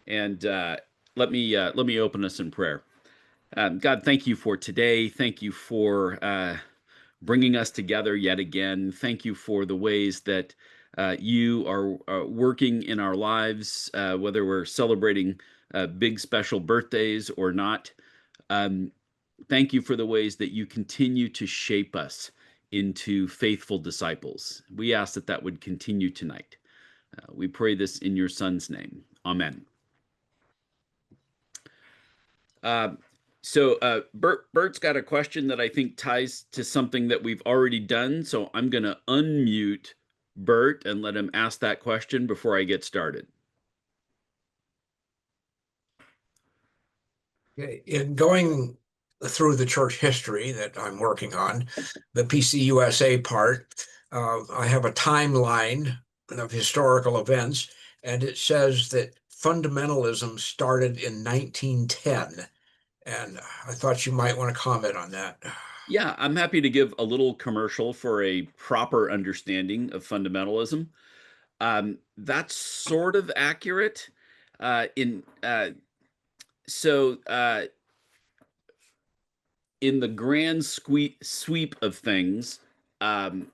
And let me open us in prayer. God, thank you for today. Thank you for bringing us together yet again. Thank you for the ways that you are working in our lives, whether we're celebrating big special birthdays or not. Um, Thank you for the ways that you continue to shape us into faithful disciples. We ask that that would continue tonight. We pray this in your Son's name. Amen. Uh, Bert's got a question that I think ties to something that we've already done. So I'm going to unmute Bert and let him ask that question before I get started. In going through the church history that I'm working on, the PCUSA part, I have a timeline of historical events, and it says that fundamentalism started in 1910. And I thought you might want to comment on that. Yeah, I'm happy to give a little commercial for a proper understanding of fundamentalism. That's sort of accurate. In so In the grand sweep of things, um,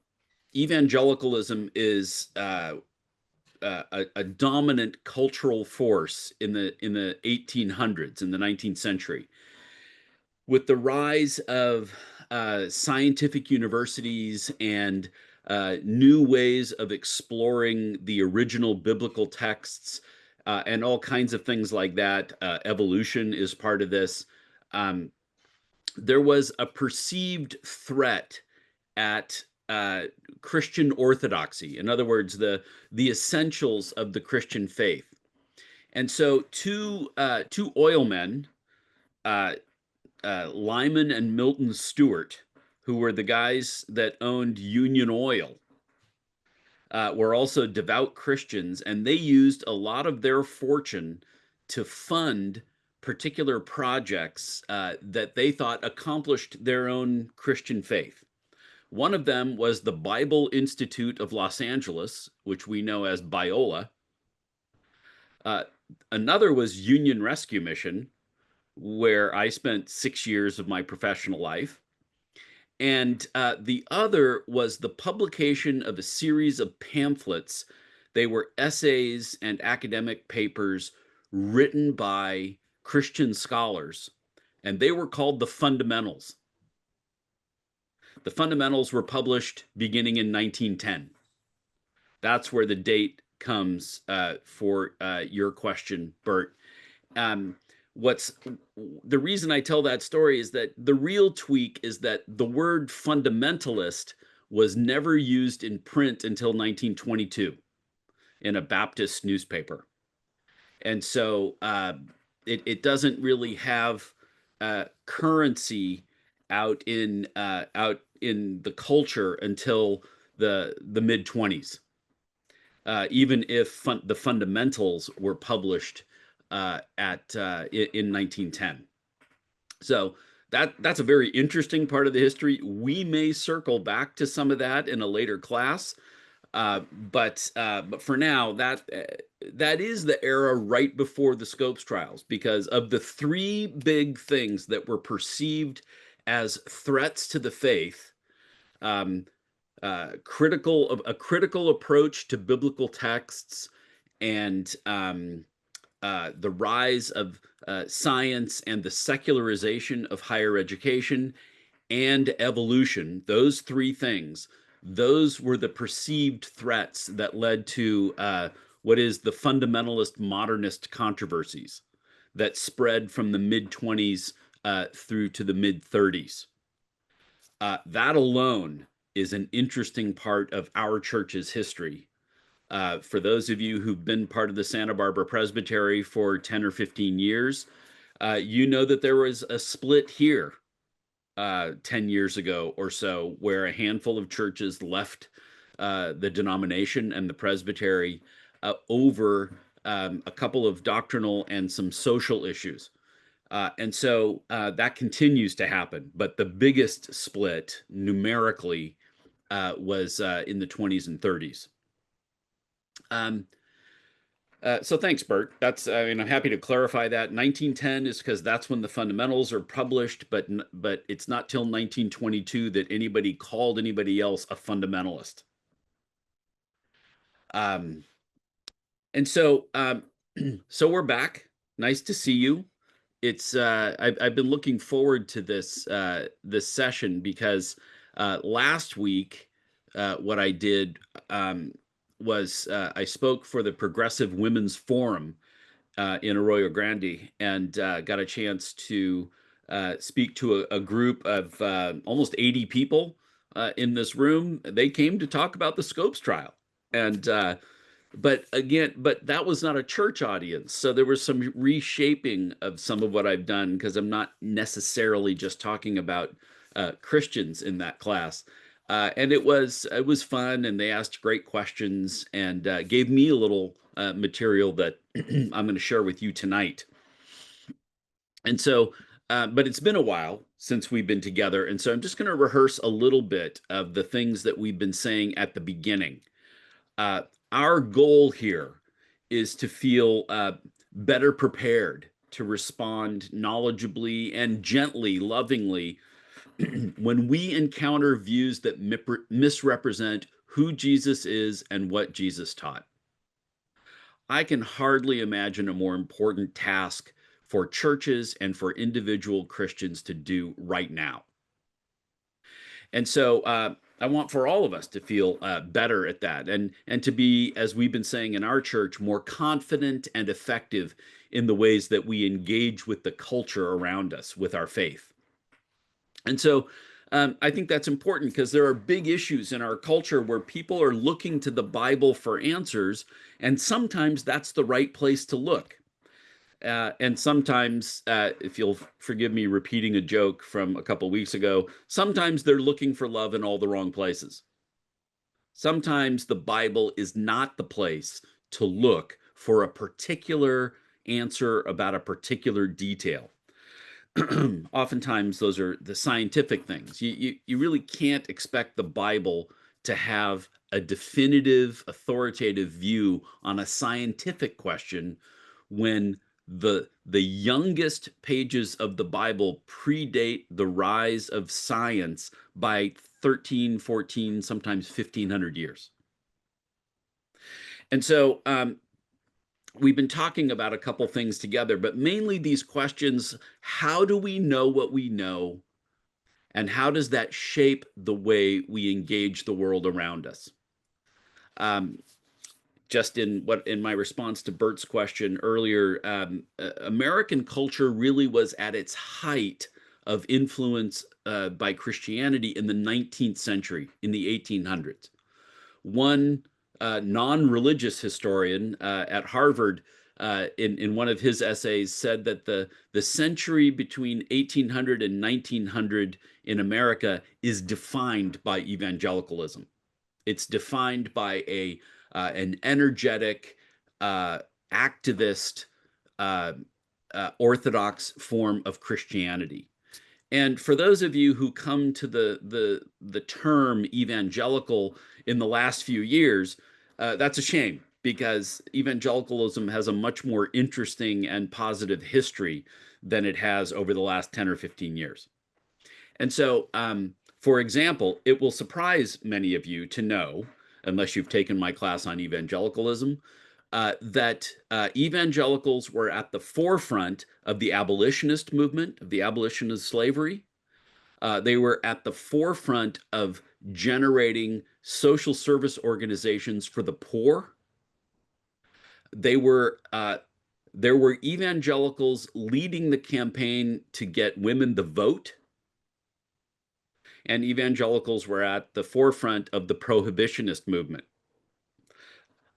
evangelicalism is a dominant cultural force in the 1800s, in the 19th century, with the rise of scientific universities and new ways of exploring the original biblical texts, and all kinds of things like that. Evolution is part of this. Um, there was a perceived threat at Christian orthodoxy. In other words, the essentials of the Christian faith. And so two oil men, uh, Lyman and Milton Stewart, who were the guys that owned Union Oil, were also devout Christians, and they used a lot of their fortune to fund particular projects that they thought accomplished their own Christian faith. One of them was the Bible Institute of Los Angeles, which we know as Biola. Uh, Another was Union Rescue Mission, where I spent 6 years of my professional life. And the other was the publication of a series of pamphlets. They were essays and academic papers written by Christian scholars, and they were called the Fundamentals. The Fundamentals were published beginning in 1910. That's where the date comes for your question, Bert. Um, what's the reason I tell that story is that the real tweak is that the word fundamentalist was never used in print until 1922 in a Baptist newspaper. And so it doesn't really have currency out in the culture until the mid 20s. Even if the fundamentals were published in 1910. So that's a very interesting part of the history. We may circle back to some of that in a later class, but for now, that is the era right before the Scopes trials, because of the three big things that were perceived as threats to the faith. Um, a critical approach to biblical texts, and the rise of science and the secularization of higher education, and evolution. Those three things, those were the perceived threats that led to what is the fundamentalist modernist controversies that spread from the mid 20s through to the mid 30s. That alone is an interesting part of our church's history. For those of you who've been part of the Santa Barbara Presbytery for 10 or 15 years, you know that there was a split here 10 years ago or so, where a handful of churches left the denomination and the presbytery over a couple of doctrinal and some social issues. And so that continues to happen. But the biggest split numerically was in the 20s and 30s. So thanks, Bert. I mean, I'm happy to clarify that. 1910 is because that's when the fundamentals are published, but it's not till 1922 that anybody called anybody else a fundamentalist. Um, and so, so we're back. Nice to see you. I've been looking forward to this session because last week what I did was I spoke for the Progressive Women's Forum in Arroyo Grande and got a chance to speak to a group of almost 80 people in this room. They came to talk about the Scopes trial. And but that was not a church audience. So there was some reshaping of some of what I've done because I'm not necessarily just talking about Christians in that class. And it was fun, and they asked great questions and gave me a little material that I'm going to share with you tonight. And so, but it's been a while since we've been together, and so I'm just going to rehearse a little bit of the things that we've been saying at the beginning. Uh, our goal here is to feel better prepared to respond knowledgeably and gently, lovingly when we encounter views that misrepresent who Jesus is and what Jesus taught. I can hardly imagine a more important task for churches and for individual Christians to do right now. And so I want for all of us to feel better at that and to be, as we've been saying in our church, more confident and effective in the ways that we engage with the culture around us with our faith. And so I think that's important because there are big issues in our culture where people are looking to the Bible for answers, and sometimes that's the right place to look. And sometimes, if you'll forgive me repeating a joke from a couple weeks ago, sometimes they're looking for love in all the wrong places. Sometimes the Bible is not the place to look for a particular answer about a particular detail. Oftentimes, those are the scientific things. You really can't expect the Bible to have a definitive, authoritative view on a scientific question when the youngest pages of the Bible predate the rise of science by 13, 14, sometimes 1500 years. And so we've been talking about a couple things together, but mainly these questions: how do we know what we know? And how does that shape the way we engage the world around us? Just in my response to Bert's question earlier, American culture really was at its height of influence by Christianity in the 19th century, in the 1800s. One non-religious historian at Harvard, in one of his essays, said that the century between 1800 and 1900 in America is defined by evangelicalism. It's defined by an energetic, activist, orthodox form of Christianity. And for those of you who come to the term evangelical in the last few years, that's a shame, because evangelicalism has a much more interesting and positive history than it has over the last 10 or 15 years. And so, for example, it will surprise many of you to know, unless you've taken my class on evangelicalism, that evangelicals were at the forefront of the abolitionist movement, of the abolition of slavery. They were at the forefront of generating social service organizations for the poor. There were evangelicals leading the campaign to get women the vote, and evangelicals were at the forefront of the prohibitionist movement.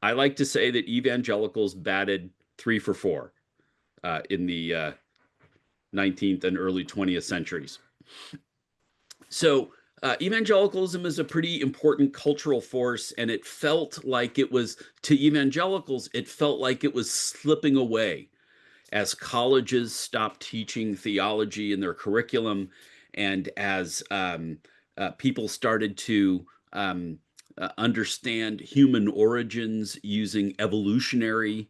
I like to say that evangelicals batted 3 for 4 in the 19th and early 20th centuries. So evangelicalism is a pretty important cultural force, and it felt like it was, to evangelicals, it felt like it was slipping away as colleges stopped teaching theology in their curriculum, and as people started to understand human origins using evolutionary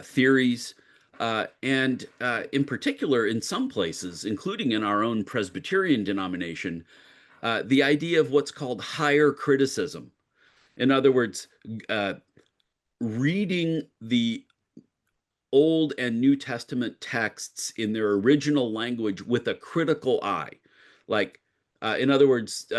theories, and in particular, in some places, including in our own Presbyterian denomination, the idea of what's called higher criticism. In other words, uh, reading the Old and New Testament texts in their original language with a critical eye. Like, in other words,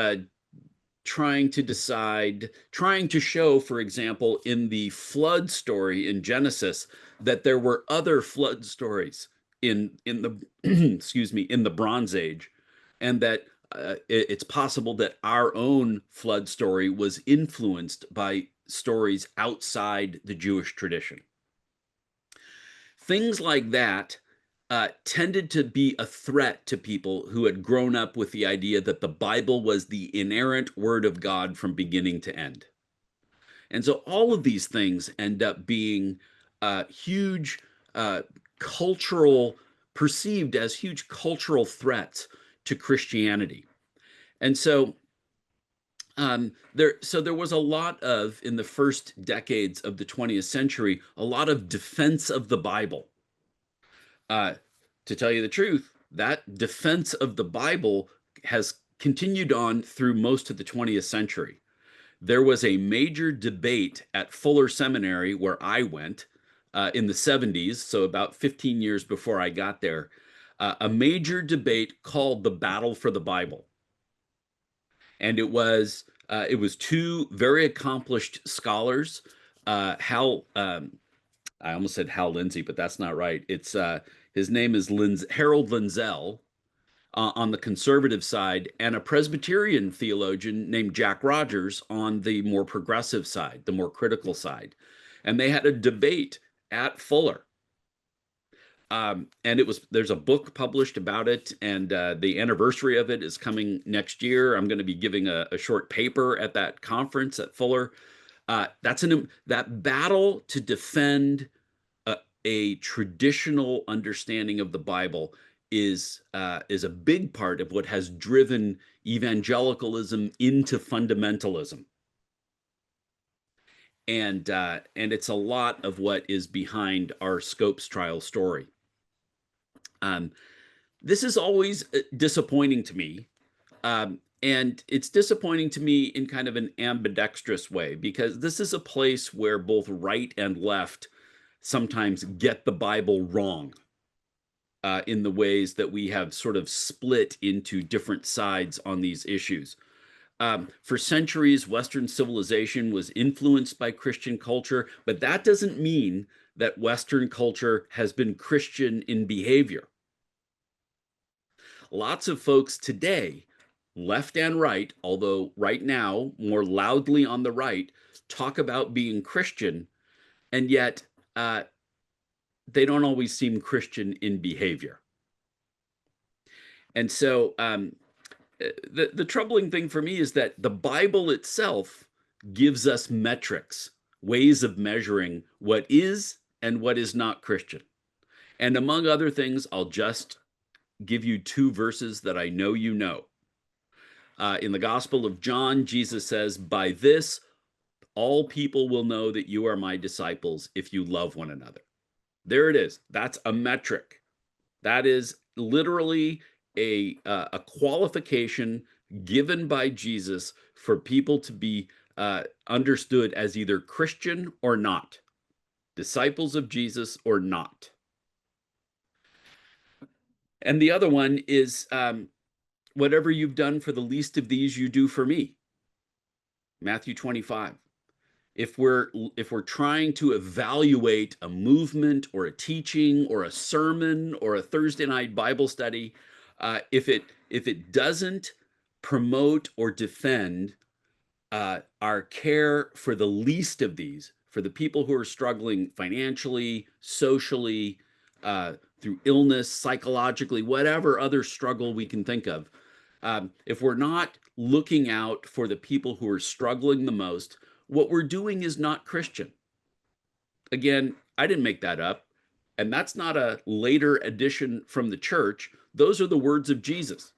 trying to decide, trying to show, for example, in the flood story in Genesis, that there were other flood stories in the excuse me, in the Bronze Age, and that it's possible that our own flood story was influenced by stories outside the Jewish tradition. Things like that tended to be a threat to people who had grown up with the idea that the Bible was the inerrant word of God from beginning to end. And so all of these things end up being huge cultural, perceived as huge cultural threats to Christianity. And so there was a lot of, in the first decades of the 20th century, a lot of defense of the Bible. To tell you the truth, that defense of the Bible has continued on through most of the 20th century. There was a major debate at Fuller Seminary, where I went in the 70s, so about 15 years before I got there, a major debate called the Battle for the Bible. And it was two very accomplished scholars, Hal. I almost said Hal Lindsey, but that's not right. It's his name is Harold Lindsell on the conservative side, and a Presbyterian theologian named Jack Rogers on the more progressive side, the more critical side. And they had a debate at Fuller. And there's a book published about it, and the anniversary of it is coming next year. I'm going to be giving a short paper at that conference at Fuller. That battle to defend a traditional understanding of the Bible is a big part of what has driven evangelicalism into fundamentalism. And it's a lot of what is behind our Scopes trial story. This is always disappointing to me. And it's disappointing to me in kind of an ambidextrous way, because this is a place where both right and left sometimes get the Bible wrong in the ways that we have sort of split into different sides on these issues. For centuries, Western civilization was influenced by Christian culture, but that doesn't mean that Western culture has been Christian in behavior. Lots of folks today, left and right, although right now more loudly on the right, talk about being Christian, and yet they don't always seem Christian in behavior. And so the troubling thing for me is that the Bible itself gives us metrics, ways of measuring what is and what is not Christian. And among other things, I'll just give you two verses that I know you know. In the Gospel of John, Jesus says, "By this, all people will know that you are my disciples if you love one another." There it is. That's a metric. That is literally a qualification given by Jesus for people to be understood as either Christian or not, disciples of Jesus or not. And the other one is, whatever you've done for the least of these, you do for me. Matthew 25. If we're trying to evaluate a movement or a teaching or a sermon or a Thursday night Bible study, if it doesn't promote or defend our care for the least of these, for the people who are struggling financially, socially, through illness, psychologically, whatever other struggle we can think of, if we're not looking out for the people who are struggling the most, what we're doing is not Christian. Again, I didn't make that up, and that's not a later addition from the church. Those are the words of Jesus.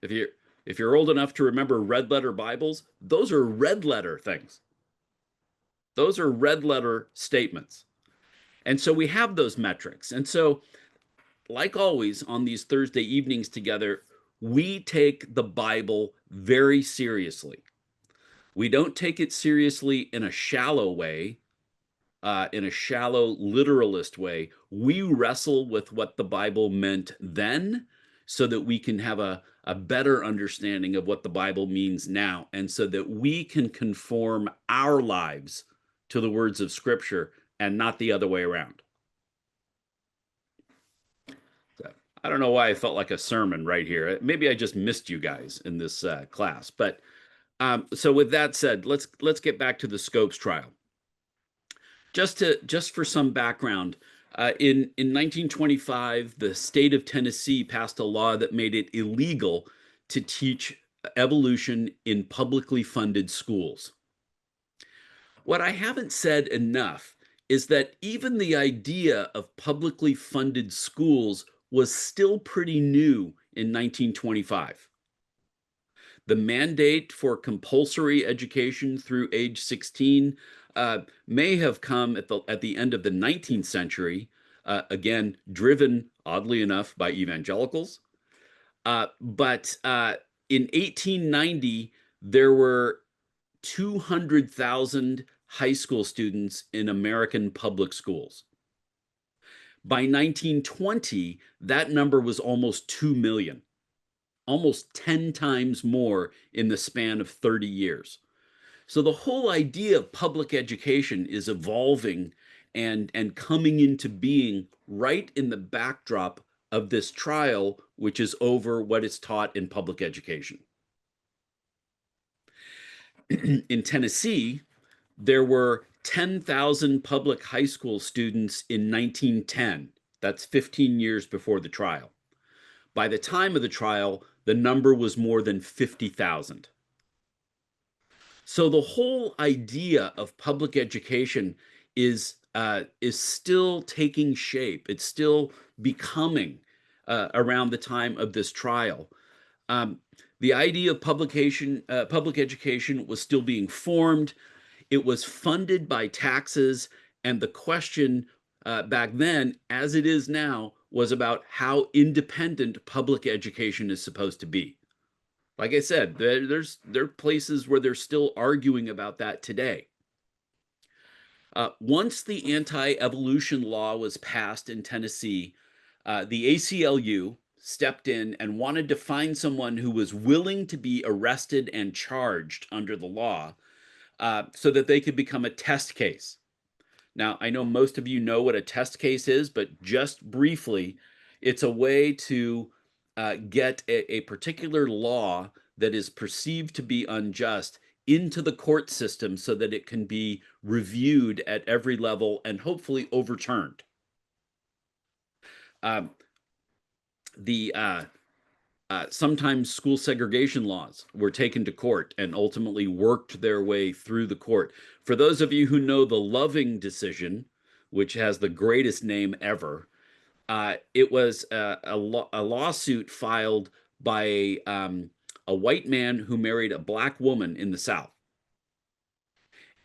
If you're old enough to remember red letter Bibles, those are red letter things. Those are red letter statements. And so we have those metrics. And so, like always, on these Thursday evenings together, we take the Bible very seriously. We don't take it seriously in a shallow way, in a shallow literalist way. We wrestle with what the Bible meant then so that we can have a better understanding of what the Bible means now, and so that we can conform our lives to the words of Scripture and not the other way around. So, I don't know why I felt like a sermon right here. Maybe I just missed you guys in this class. But so with that said, let's get back to the Scopes trial. Just for some background, in 1925, the state of Tennessee passed a law that made it illegal to teach evolution in publicly funded schools. What I haven't said enough is that even the idea of publicly funded schools was still pretty new in 1925. The mandate for compulsory education through age 16 may have come at the end of the 19th century, again, driven, oddly enough, by evangelicals. But in 1890, there were 200,000 high school students in American public schools. By 1920, that number was almost 2 million, almost 10 times more in the span of 30 years. So the whole idea of public education is evolving and coming into being right in the backdrop of this trial, which is over what is taught in public education. In Tennessee, there were 10,000 public high school students in 1910. That's 15 years before the trial. By the time of the trial, the number was more than 50,000. So the whole idea of public education is still taking shape. It's still becoming around the time of this trial. The idea of public education was still being formed. It was funded by taxes, and the question back then, as it is now, was about how independent public education is supposed to be. Like I said, there are places where they're still arguing about that today. Once the anti-evolution law was passed in Tennessee, the ACLU stepped in and wanted to find someone who was willing to be arrested and charged under the law so that they could become a test case. Now, I know most of you know what a test case is, but just briefly, it's a way to get a particular law that is perceived to be unjust into the court system so that it can be reviewed at every level and hopefully overturned. Sometimes school segregation laws were taken to court and ultimately worked their way through the court. For those of you who know the Loving decision, which has the greatest name ever, it was a lawsuit filed by a white man who married a black woman in the South.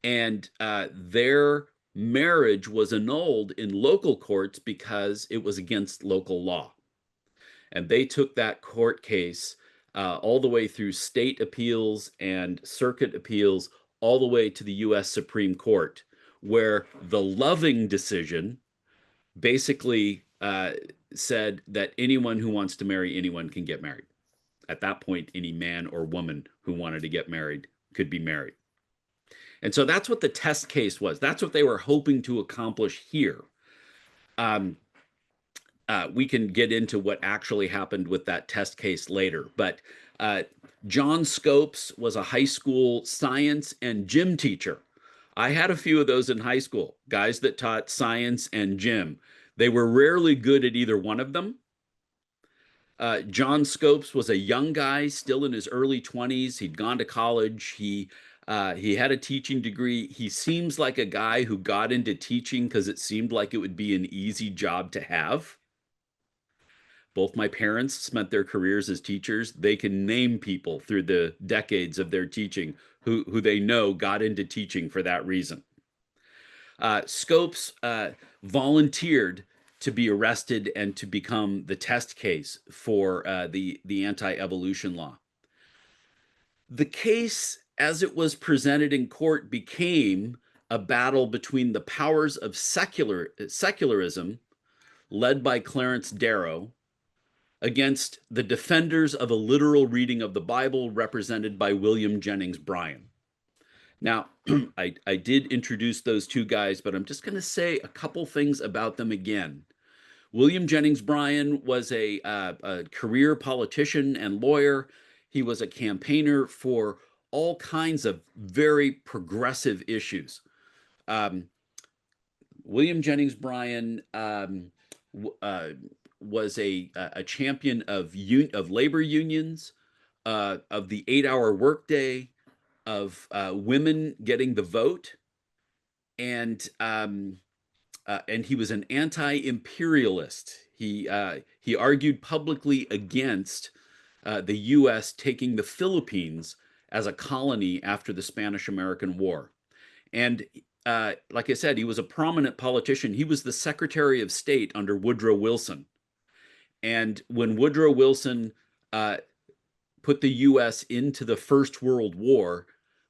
And their marriage was annulled in local courts because it was against local law. And they took that court case all the way through state appeals and circuit appeals, all the way to the US Supreme Court, where the Loving decision basically said that anyone who wants to marry anyone can get married. At that point, any man or woman who wanted to get married could be married. And so that's what the test case was. That's what they were hoping to accomplish here. We can get into what actually happened with that test case later. But John Scopes was a high school science and gym teacher. I had a few of those in high school, guys that taught science and gym. They were rarely good at either one of them. John Scopes was a young guy, still in his early 20s. He'd gone to college. He had a teaching degree. He seems like a guy who got into teaching because it seemed like it would be an easy job to have. Both my parents spent their careers as teachers. They can name people through the decades of their teaching who they know got into teaching for that reason. Scopes volunteered to be arrested and to become the test case for the anti-evolution law. The case, as it was presented in court, became a battle between the powers of secularism, led by Clarence Darrow, against the defenders of a literal reading of the Bible, represented by William Jennings Bryan. Now, I did introduce those two guys, but I'm just going to say a couple things about them again. William Jennings Bryan was a career politician and lawyer. He was a campaigner for all kinds of very progressive issues. William Jennings Bryan was a champion of labor unions, of the 8-hour workday, of women getting the vote, and he was an anti-imperialist. He argued publicly against the U.S. taking the Philippines as a colony after the Spanish-American War. And like I said, he was a prominent politician. He was the Secretary of State under Woodrow Wilson. And when Woodrow Wilson put the U.S. into the First World War,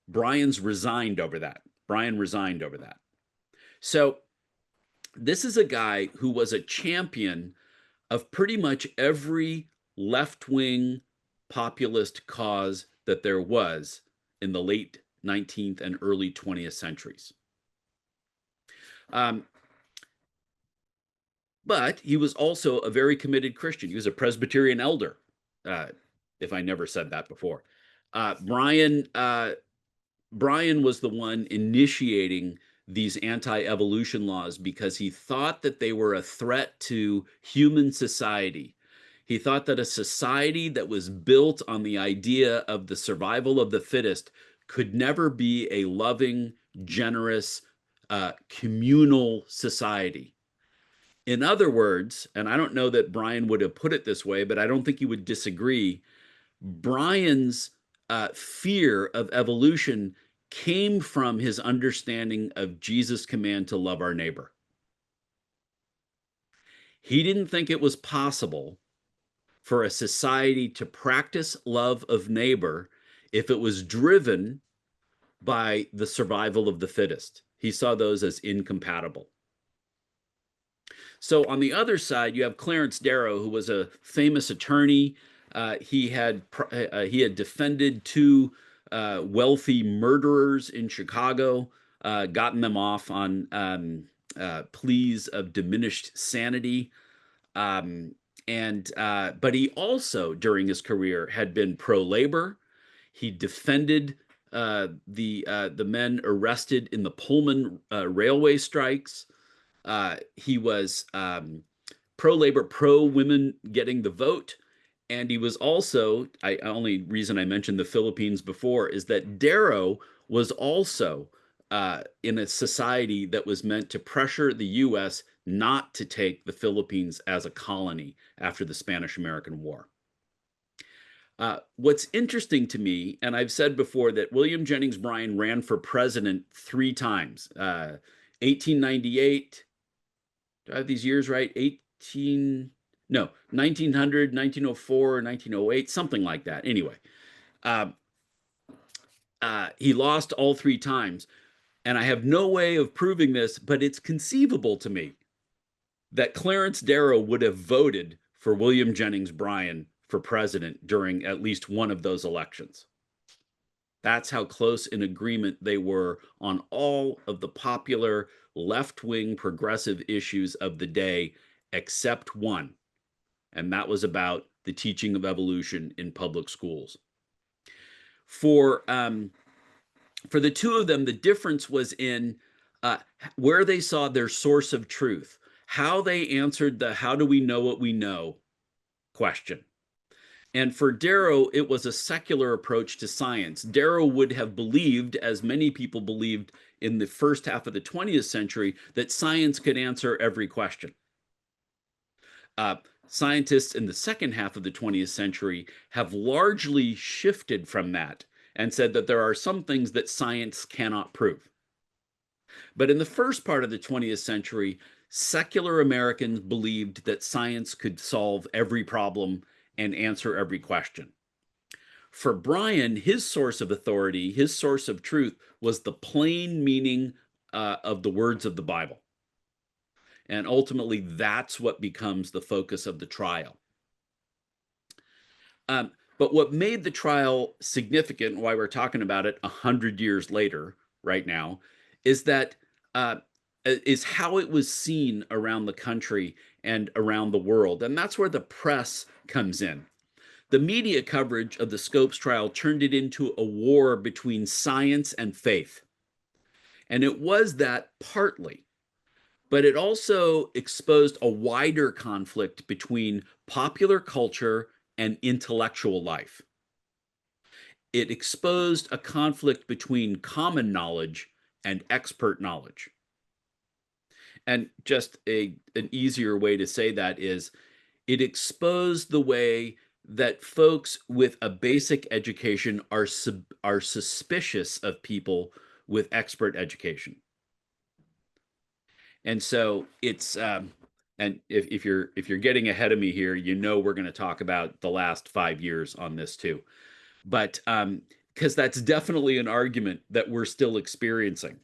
Bryan resigned over that. So this is a guy who was a champion of pretty much every left-wing populist cause that there was in the late 19th and early 20th centuries. But he was also a very committed Christian. He was a Presbyterian elder, if I never said that before. Bryan was the one initiating these anti-evolution laws because he thought that they were a threat to human society. He thought that a society that was built on the idea of the survival of the fittest could never be a loving, generous, communal society. In other words, and I don't know that Bryan would have put it this way, but I don't think he would disagree, Bryan's fear of evolution came from his understanding of Jesus' command to love our neighbor. He didn't think it was possible for a society to practice love of neighbor if it was driven by the survival of the fittest. He saw those as incompatible. So on the other side, you have Clarence Darrow, who was a famous attorney. He had defended two wealthy murderers in Chicago, gotten them off on pleas of diminished sanity. But he also, during his career, had been pro-labor. He defended the men arrested in the Pullman railway strikes. He was pro-labor, pro-women getting the vote. And he was also, only reason I mentioned the Philippines before is that Darrow was also in a society that was meant to pressure the U.S. not to take the Philippines as a colony after the Spanish-American War. What's interesting to me, and I've said before that William Jennings Bryan ran for president 3 times, 1898, do I have these years right? 1900, 1904, 1908, something like that. Anyway, he lost all 3 times. And I have no way of proving this, but it's conceivable to me that Clarence Darrow would have voted for William Jennings Bryan for president during at least one of those elections. That's how close in agreement they were on all of the popular left-wing progressive issues of the day, except one. And that was about the teaching of evolution in public schools. For the two of them, the difference was in where they saw their source of truth, how they answered the "how do we know what we know" question. And for Darrow, it was a secular approach to science. Darrow would have believed, as many people believed in the first half of the 20th century, that science could answer every question. Scientists in the second half of the 20th century have largely shifted from that and said that there are some things that science cannot prove. But in the first part of the 20th century, secular Americans believed that science could solve every problem and answer every question. For Brian, his source of authority, his source of truth, was the plain meaning of the words of the Bible. And ultimately, that's what becomes the focus of the trial. But what made the trial significant, why we're talking about it 100 years later, right now, is that is how it was seen around the country and around the world. And that's where the press comes in. The media coverage of the Scopes trial turned it into a war between science and faith. And it was that partly, but it also exposed a wider conflict between popular culture and intellectual life. It exposed a conflict between common knowledge and expert knowledge. And just an easier way to say that is it exposed the way that folks with a basic education are suspicious of people with expert education. And so it's and if you're getting ahead of me here, you know we're going to talk about the last 5 years on this too. But because that's definitely an argument that we're still experiencing.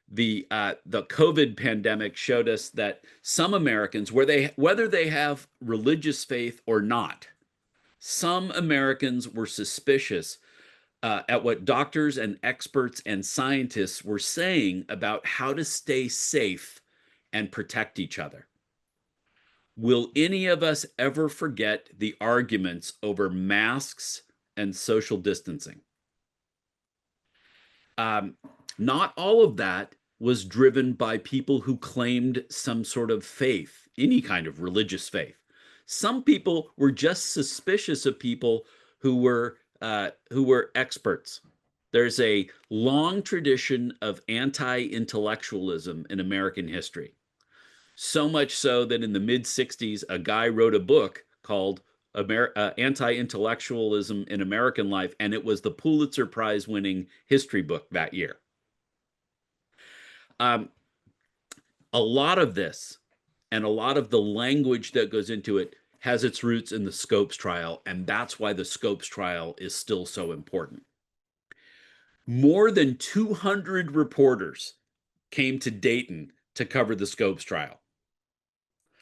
The COVID pandemic showed us that some Americans, whether they have religious faith or not, some Americans were suspicious at what doctors and experts and scientists were saying about how to stay safe and protect each other. Will any of us ever forget the arguments over masks and social distancing? Not all of that was driven by people who claimed some sort of faith, any kind of religious faith. Some people were just suspicious of people who were experts. There's a long tradition of anti-intellectualism in American history. So much so that in the mid-60s, a guy wrote a book called Anti-Intellectualism in American Life, and it was the Pulitzer Prize-winning history book that year. A lot of this and a lot of the language that goes into it has its roots in the Scopes trial, and that's why the Scopes trial is still so important. More than 200 reporters came to Dayton to cover the Scopes trial.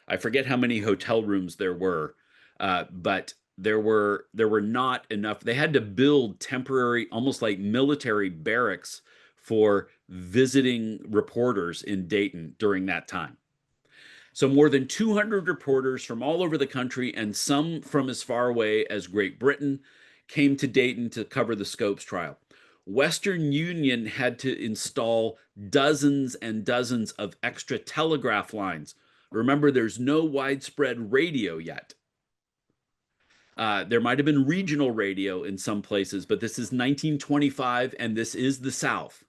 I forget how many hotel rooms there were, but there were not enough. They had to build temporary, almost like military barracks for visiting reporters in Dayton during that time. So more than 200 reporters from all over the country and some from as far away as Great Britain came to Dayton to cover the Scopes trial. Western Union had to install dozens and dozens of extra telegraph lines. Remember, there's no widespread radio yet. There might have been regional radio in some places, but this is 1925 and this is the South.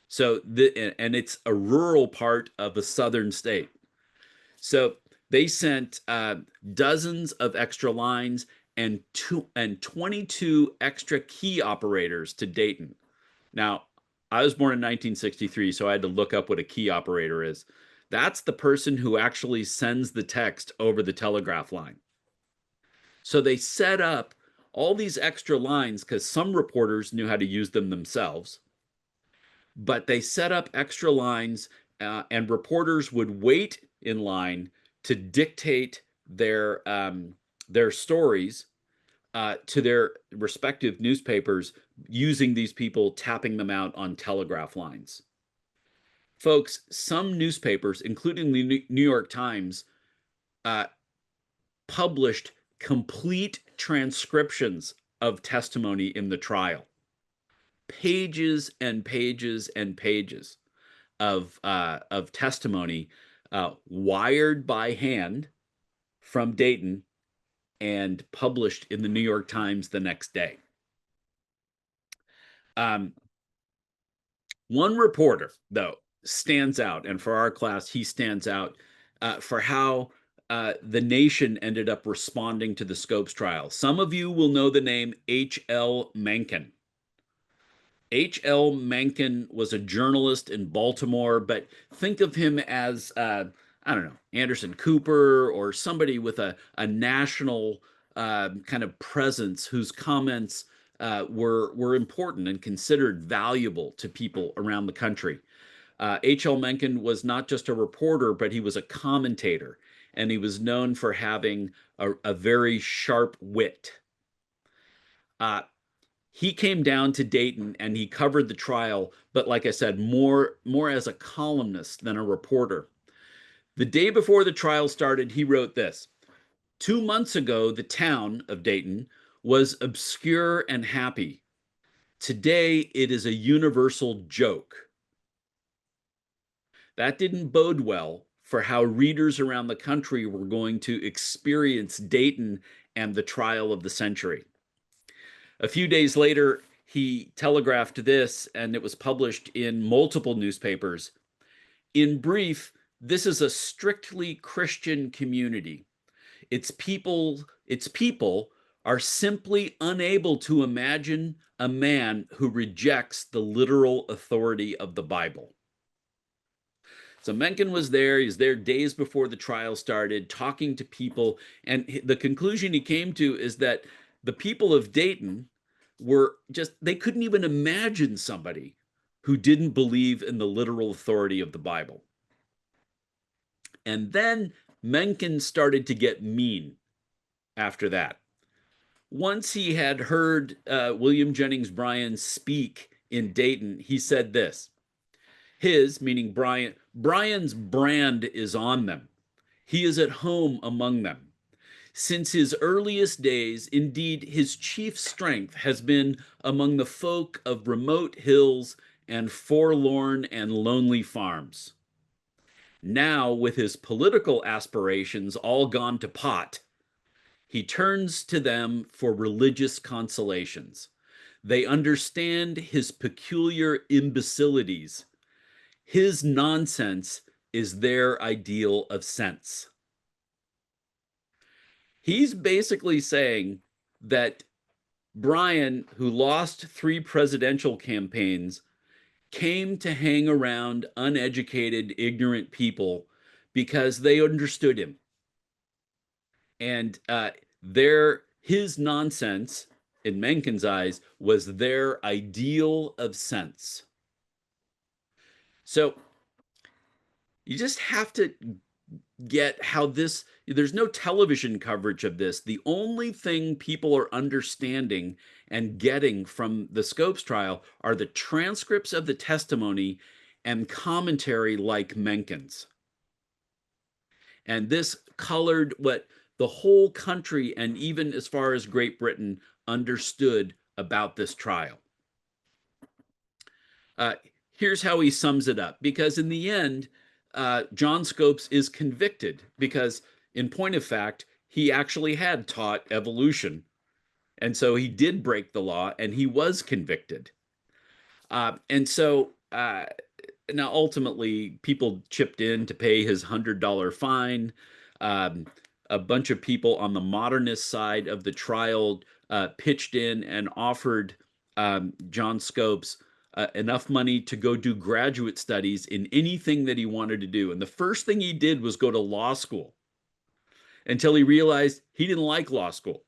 So, and it's a rural part of a southern state. So they sent dozens of extra lines and 22 extra key operators to Dayton. Now, I was born in 1963, so I had to look up what a key operator is. That's the person who actually sends the text over the telegraph line. So they set up all these extra lines because some reporters knew how to use them themselves. But they set up extra lines and reporters would wait in line to dictate their stories to their respective newspapers using these people tapping them out on telegraph lines. Folks, some newspapers, including the New York Times, published complete transcriptions of testimony in the trial. Pages and pages and pages of testimony wired by hand from Dayton and published in the New York Times the next day. One reporter, though, stands out, and for our class, he stands out for how the nation ended up responding to the Scopes trial. Some of you will know the name H.L. Mencken. H.L. Mencken was a journalist in Baltimore, but think of him as I don't know, Anderson Cooper or somebody with a national kind of presence whose comments were important and considered valuable to people around the country. H.L. Mencken was not just a reporter, but he was a commentator, and he was known for having a very sharp wit. Uh, he came down to Dayton and he covered the trial, but like I said, more as a columnist than a reporter. The day before the trial started, he wrote this: 2 months ago, the town of Dayton was obscure and happy. Today, it is a universal joke. That didn't bode well for how readers around the country were going to experience Dayton and the trial of the century. A few days later, he telegraphed this, and it was published in multiple newspapers. In brief, this is a strictly Christian community. Its people are simply unable to imagine a man who rejects the literal authority of the Bible. So Mencken was there. He was there days before the trial started, talking to people. And the conclusion he came to is that the people of Dayton were just, they couldn't even imagine somebody who didn't believe in the literal authority of the Bible. And then Mencken started to get mean after that. Once he had heard William Jennings Bryan speak in Dayton, he said this: his, meaning Bryan's brand is on them. He is at home among them. Since his earliest days, indeed, his chief strength has been among the folk of remote hills and forlorn and lonely farms. Now, with his political aspirations all gone to pot, he turns to them for religious consolations. They understand his peculiar imbecilities. His nonsense is their ideal of sense. He's basically saying that Bryan, who lost 3 presidential campaigns, came to hang around uneducated, ignorant people because they understood him. And his nonsense, in Mencken's eyes, was their ideal of sense. So you just have to get how there's no television coverage of this. The only thing people are understanding and getting from the Scopes trial are the transcripts of the testimony and commentary like Mencken's. And this colored what the whole country, and even as far as Great Britain, understood about this trial. Here's how he sums it up, because in the end, John Scopes is convicted because, in point of fact, he actually had taught evolution. And so he did break the law and he was convicted. And so now ultimately people chipped in to pay his $100 fine. A bunch of people on the modernist side of the trial pitched in and offered John Scopes enough money to go do graduate studies in anything that he wanted to do. And the first thing he did was go to law school, until he realized he didn't like law school.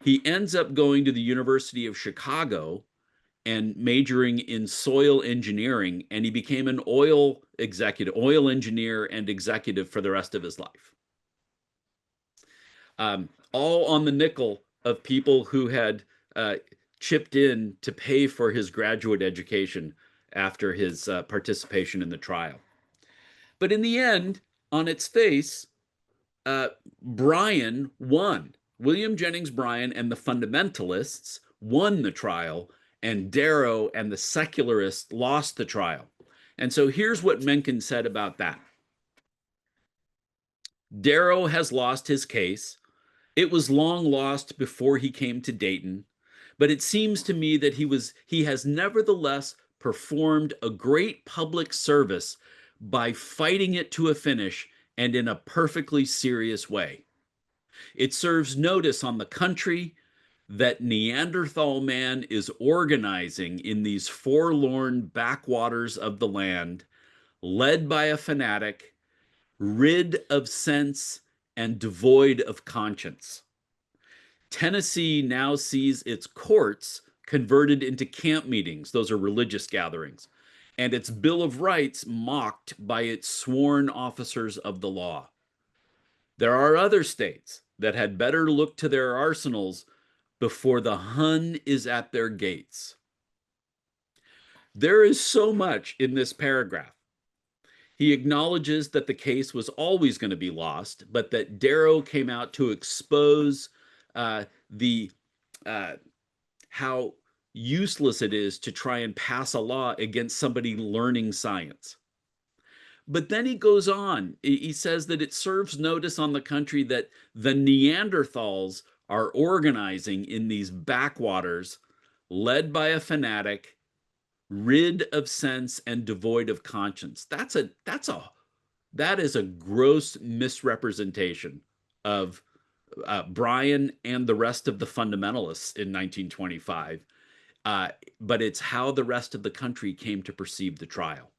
He ends up going to the University of Chicago and majoring in soil engineering, and he became an oil engineer and executive for the rest of his life. All on the nickel of people who had chipped in to pay for his graduate education after his participation in the trial. But in the end, on its face, Bryan won. William Jennings Bryan and the fundamentalists won the trial, and Darrow and the secularists lost the trial. And so here's what Mencken said about that. Darrow has lost his case. It was long lost before he came to Dayton, but it seems to me that he has nevertheless performed a great public service by fighting it to a finish, and in a perfectly serious way. It serves notice on the country that Neanderthal man is organizing in these forlorn backwaters of the land, led by a fanatic, rid of sense and devoid of conscience. Tennessee now sees its courts converted into camp meetings. Those are religious gatherings. And its Bill of Rights mocked by its sworn officers of the law. There are other states that had better look to their arsenals before the Hun is at their gates. There is so much in this paragraph. He acknowledges that the case was always going to be lost, but that Darrow came out to expose the how useless it is to try and pass a law against somebody learning science. But then he goes on. He says that it serves notice on the country that the Neanderthals are organizing in these backwaters, led by a fanatic, rid of sense and devoid of conscience. That is a gross misrepresentation of Bryan and the rest of the fundamentalists in 1925. But it's how the rest of the country came to perceive the trial.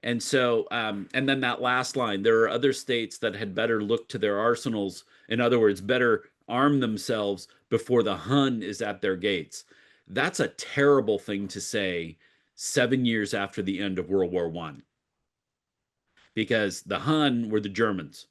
And so, and then that last line, there are other states that had better look to their arsenals. In other words, better arm themselves before the Hun is at their gates. That's a terrible thing to say 7 years after the end of World War I, because the Hun were the Germans.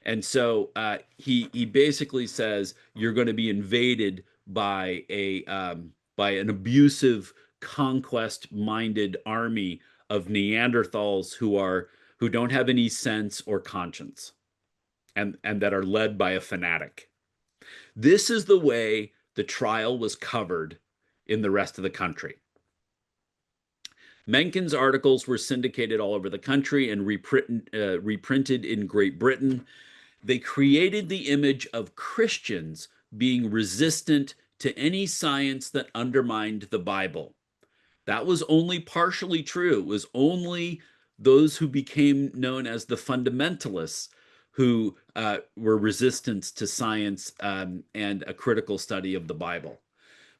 And so he basically says you're going to be invaded by an abusive, conquest-minded army of Neanderthals who don't have any sense or conscience, and that are led by a fanatic. This is the way the trial was covered in the rest of the country. Mencken's articles were syndicated all over the country and reprinted in Great Britain. They created the image of Christians being resistant to any science that undermined the Bible. That was only partially true. It was only those who became known as the fundamentalists who were resistant to science and a critical study of the Bible.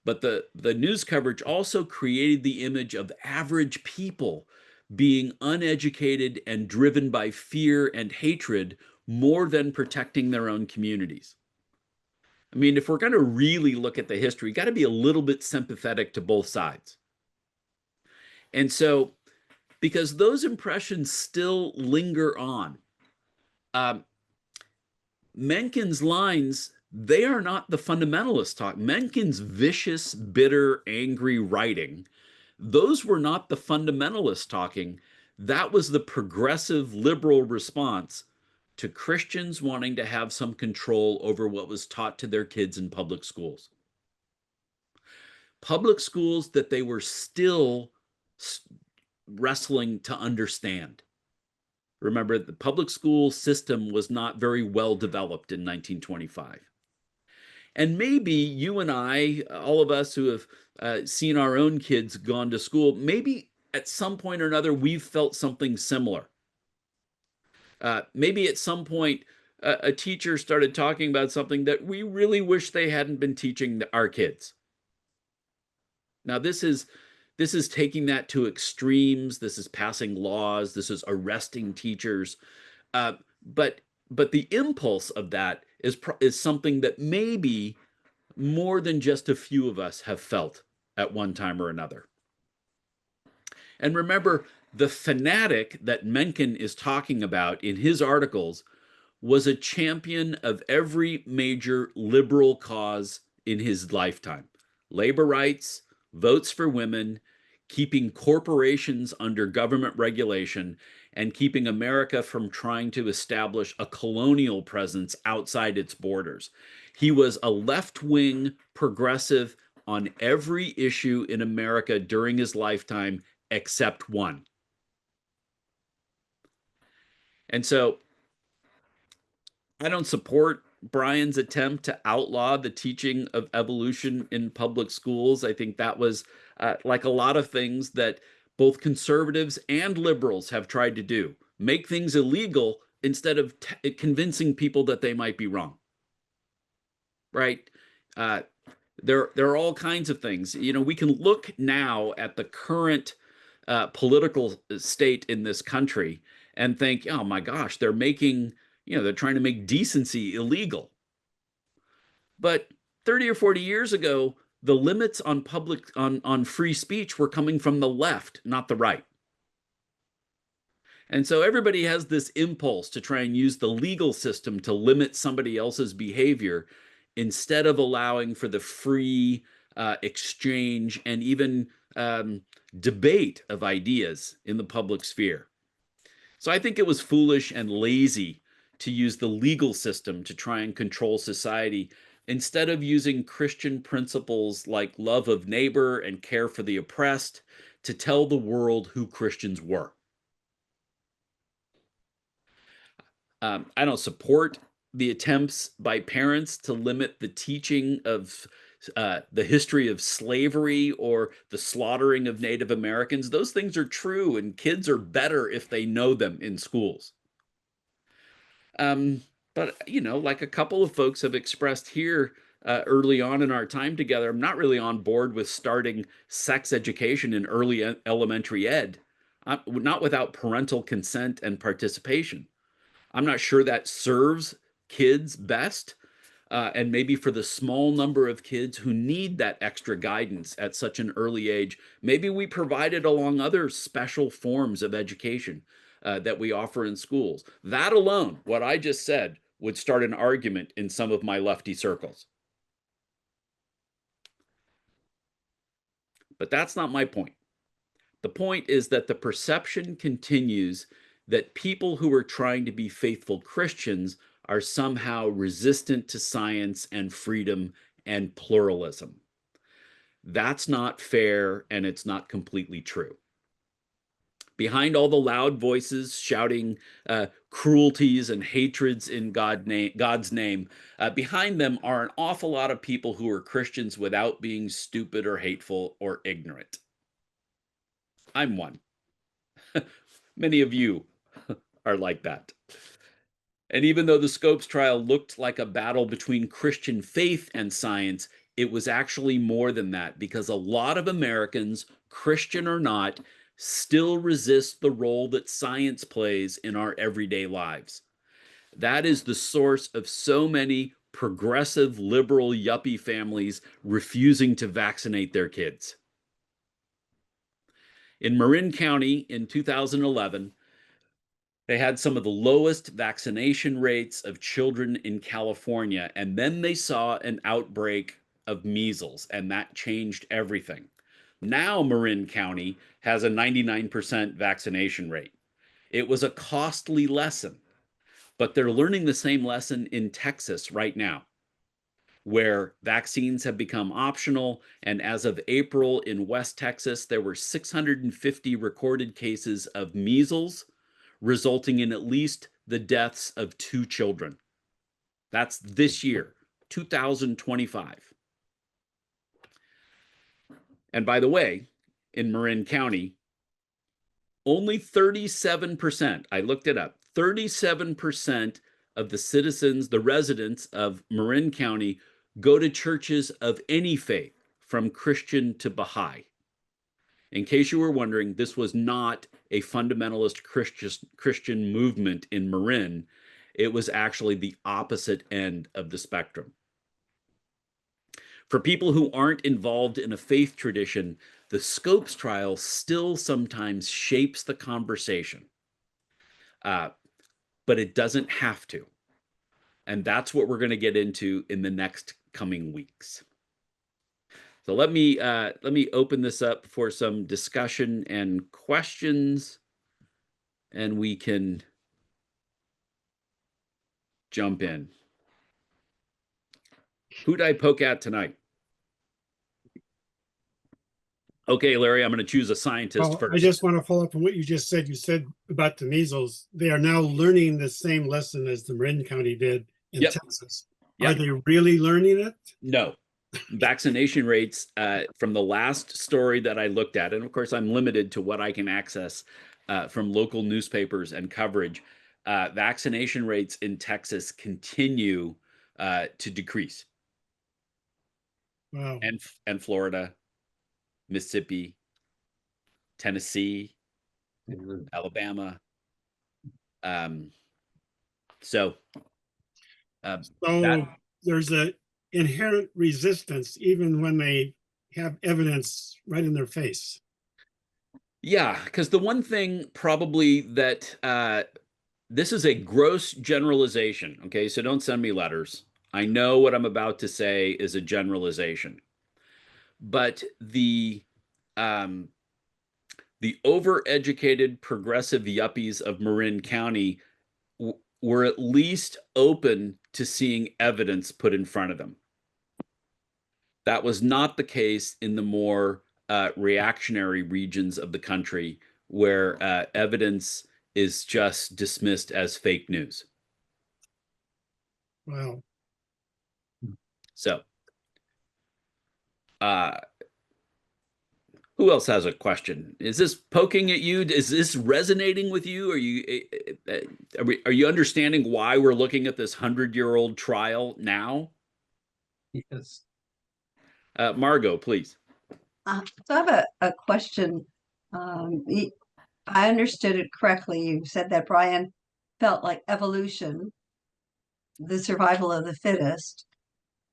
But the news coverage also created the image of average people being uneducated and driven by fear and hatred more than protecting their own communities. I mean, if we're going to really look at the history, you got to be a little bit sympathetic to both sides. And so, because those impressions still linger on, Mencken's lines, they are not the fundamentalist talk. Mencken's vicious, bitter, angry writing, those were not the fundamentalists talking. That was the progressive liberal response to Christians wanting to have some control over what was taught to their kids in public schools. Public schools that they were still wrestling to understand. Remember, the public school system was not very well developed in 1925. And maybe you and I, all of us who have seen our own kids gone to school, maybe at some point or another, we've felt something similar. Maybe at some point, a teacher started talking about something that we really wish they hadn't been teaching our kids. Now, this is taking that to extremes. This is passing laws. This is arresting teachers. But the impulse of that is something that maybe more than just a few of us have felt at one time or another. And remember, the fanatic that Mencken is talking about in his articles was a champion of every major liberal cause in his lifetime: labor rights, votes for women, keeping corporations under government regulation, and keeping America from trying to establish a colonial presence outside its borders. He was a left-wing progressive on every issue in America during his lifetime except one. And so I don't support Bryan's attempt to outlaw the teaching of evolution in public schools. I think that was like a lot of things that both conservatives and liberals have tried to do: make things illegal instead of convincing people that they might be wrong. Right? There are all kinds of things. You know, we can look now at the current political state in this country and think, oh my gosh, they're making, they're trying to make decency illegal. But 30 or 40 years ago, the limits on on free speech were coming from the left, not the right. And so everybody has this impulse to try and use the legal system to limit somebody else's behavior instead of allowing for the free exchange and even debate of ideas in the public sphere. So I think it was foolish and lazy to use the legal system to try and control society instead of using Christian principles like love of neighbor and care for the oppressed to tell the world who Christians were. I don't support the attempts by parents to limit the teaching of the history of slavery or the slaughtering of Native Americans. Those things are true, and kids are better if they know them in schools. But, like a couple of folks have expressed here early on in our time together, I'm not really on board with starting sex education in early elementary ed, not without parental consent and participation. I'm not sure that serves kids best. And maybe for the small number of kids who need that extra guidance at such an early age, maybe we provide it along other special forms of education that we offer in schools. That alone, what I just said, would start an argument in some of my lefty circles. But that's not my point. The point is that the perception continues that people who are trying to be faithful Christians are somehow resistant to science and freedom and pluralism. That's not fair, and it's not completely true. Behind all the loud voices shouting cruelties and hatreds in God's name, behind them are an awful lot of people who are Christians without being stupid or hateful or ignorant. I'm one. Many of you are like that. And even though the Scopes trial looked like a battle between Christian faith and science, it was actually more than that, because a lot of Americans, Christian or not, still resist the role that science plays in our everyday lives. That is the source of so many progressive, liberal, yuppie families refusing to vaccinate their kids. In Marin County in 2011, they had some of the lowest vaccination rates of children in California, and then they saw an outbreak of measles, and that changed everything. Now Marin County has a 99% vaccination rate. It was a costly lesson, but they're learning the same lesson in Texas right now, where vaccines have become optional. And as of April in West Texas, there were 650 recorded cases of measles, resulting in at least the deaths of 2 children. That's this year, 2025. And by the way, in Marin County, only 37%, I looked it up, 37% of the citizens, the residents of Marin County, go to churches of any faith, from Christian to Baha'i. In case you were wondering, this was not a fundamentalist Christian movement in Marin. It was actually the opposite end of the spectrum. For people who aren't involved in a faith tradition, the Scopes trial still sometimes shapes the conversation, but it doesn't have to. And that's what we're going to get into in the next coming weeks. So let me open this up for some discussion and questions, and we can jump in. Who'd I poke at tonight? Okay, Larry, I'm going to choose a scientist first. I just want to follow up on what you just said. You said about the measles. They are now learning the same lesson as the Marin County did in Texas. Are they really learning it? No. Vaccination rates from the last story that I looked at, and of course I'm limited to what I can access from local newspapers and coverage, vaccination rates in Texas continue to decrease. Wow. And Florida, Mississippi, Tennessee, Alabama, Um, so that So there's a inherent resistance even when they have evidence right in their face. yeah, because the one thing probably that this is a gross generalization. Okay, so don't send me letters. I know what I'm about to say is a generalization, but um, the overeducated progressive yuppies of Marin County were at least open to seeing evidence put in front of them. That was not the case in the more reactionary regions of the country where evidence is just dismissed as fake news. Wow. So, uh, who else has a question? Is this poking at you? Is this resonating with you? Are you understanding why we're looking at this 100-year-old trial now? Yes. Margot, please. So I have a question. I understood it correctly. You said that Brian felt like evolution, the survival of the fittest,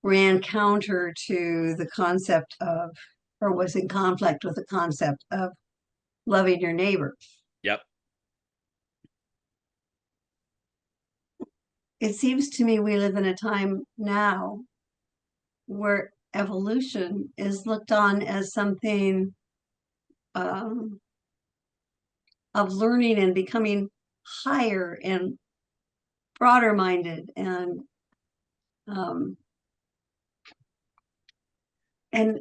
ran counter to the concept of, or was in conflict with the concept of loving your neighbor. Yep. It seems to me we live in a time now where evolution is looked on as something of learning and becoming higher and broader minded um, and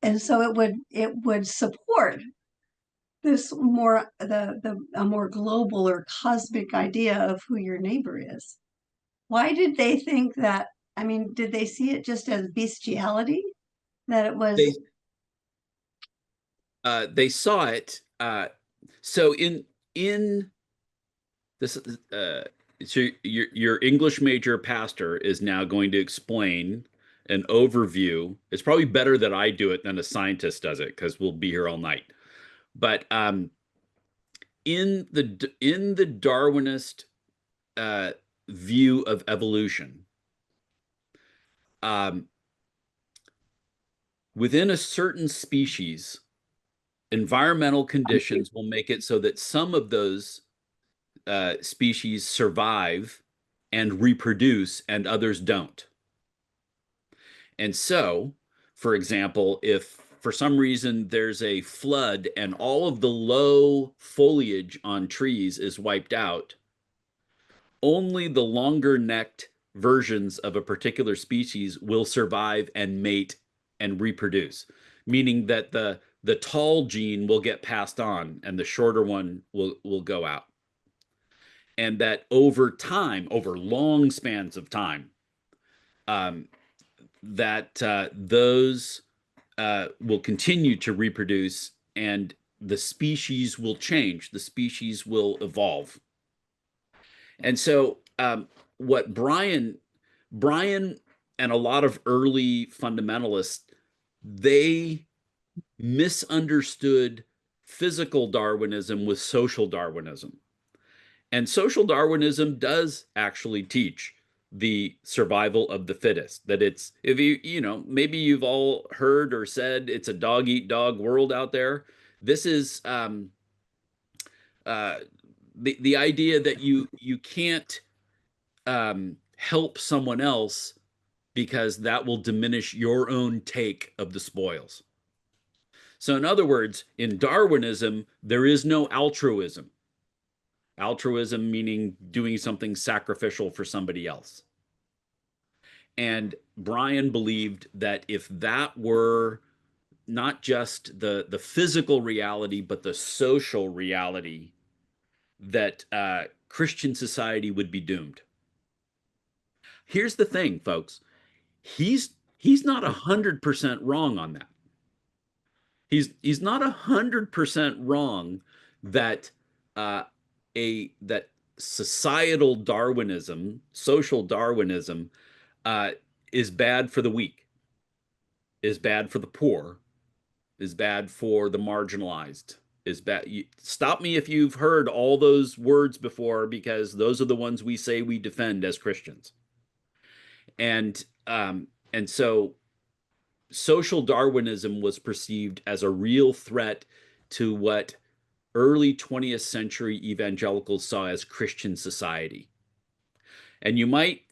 and so it would support this more a more global or cosmic idea of who your neighbor is. Why did they think that? I mean, did they see it just as bestiality? That it was They saw it. So in this, so your English major pastor is now going to explain an overview. It's probably better that I do it than a scientist does it because we'll be here all night. But in the Darwinist view of evolution, within a certain species, environmental conditions will make it so that some of those species survive and reproduce and others don't. And so, for example, if for some reason there's a flood and all of the low foliage on trees is wiped out, only the longer-necked versions of a particular species will survive and mate and reproduce, meaning that the tall gene will get passed on and the shorter one will go out. And that over time, over long spans of time, that those will continue to reproduce and the species will change, the species will evolve. And so what Brian and a lot of early fundamentalists, they misunderstood physical Darwinism with social Darwinism. And social Darwinism does actually teach the survival of the fittest, that it's, if maybe you've all heard or said it's a dog eat dog world out there. This is the idea that you can't help someone else because that will diminish your own take of the spoils. So in other words, in Darwinism, there is no altruism. Altruism meaning doing something sacrificial for somebody else. And Brian believed that if that were not just the physical reality, but the social reality, that Christian society would be doomed. Here's the thing, folks. He's not 100% wrong on that. He's not 100% wrong that that societal Darwinism, social Darwinism, is bad for the weak, is bad for the poor, is bad for the marginalized, is bad. Stop me if you've heard all those words before, because those are the ones we say we defend as Christians. And so social Darwinism was perceived as a real threat to what early 20th century evangelicals saw as Christian society. And you might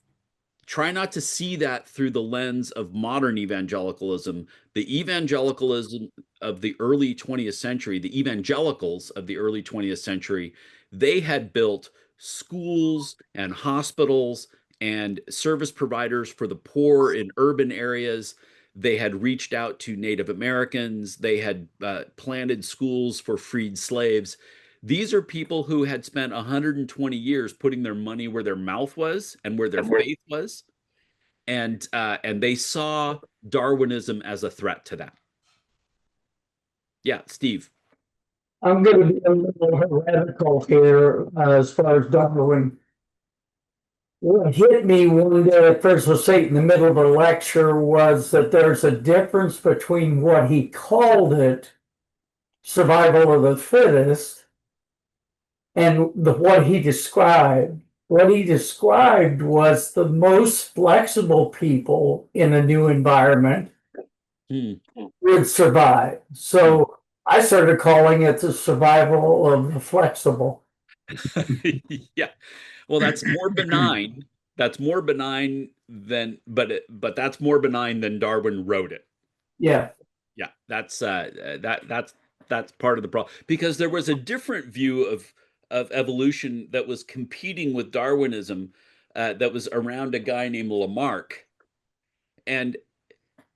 try not to see that through the lens of modern evangelicalism. The evangelicalism of the early 20th century, the evangelicals of the early 20th century, they had built schools and hospitals and service providers for the poor in urban areas. They had reached out to Native Americans. They had planted schools for freed slaves. These are people who had spent 120 years putting their money where their mouth was and where their faith was, and they saw Darwinism as a threat to that. Yeah, Steve. I'm going to be a little heretical here as far as Darwin. What hit me one day at Fresno State in the middle of a lecture was that there's a difference between what he called it, survival of the fittest, and what he described. What he described was the most flexible people in a new environment would survive. So I started calling it the survival of the flexible. Yeah. Well, that's more benign. That's more benign than, but that's more benign than Darwin wrote it. Yeah. Yeah. That's part of the problem, because there was a different view of evolution that was competing with Darwinism, that was around a guy named Lamarck. And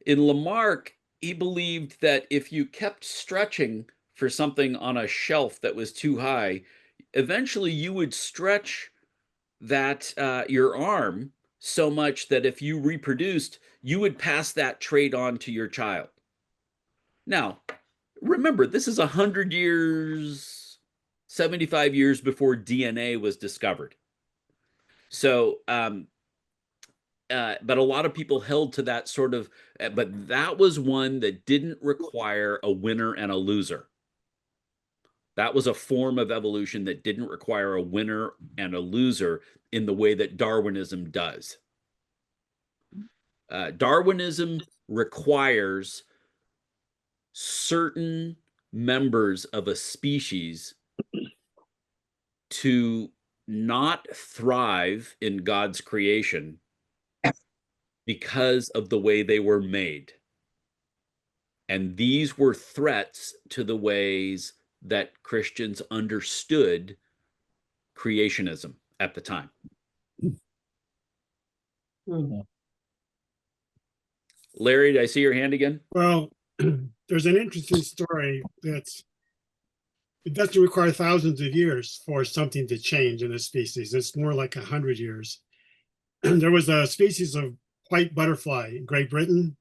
in Lamarck, he believed that if you kept stretching for something on a shelf that was too high, eventually you would stretch that your arm so much that if you reproduced, you would pass that trait on to your child. Now, remember, this is 100 years, 75 years before DNA was discovered. So, but a lot of people held to that sort of, but that was one that didn't require a winner and a loser. That was a form of evolution that didn't require a winner and a loser in the way that Darwinism does. Darwinism requires certain members of a species to not thrive in God's creation because of the way they were made. And these were threats to the ways that Christians understood creationism at the time. Larry, did I see your hand again? Well, there's an interesting story that's, it doesn't require thousands of years for something to change in a species. It's more like 100 years. There was a species of white butterfly in Great Britain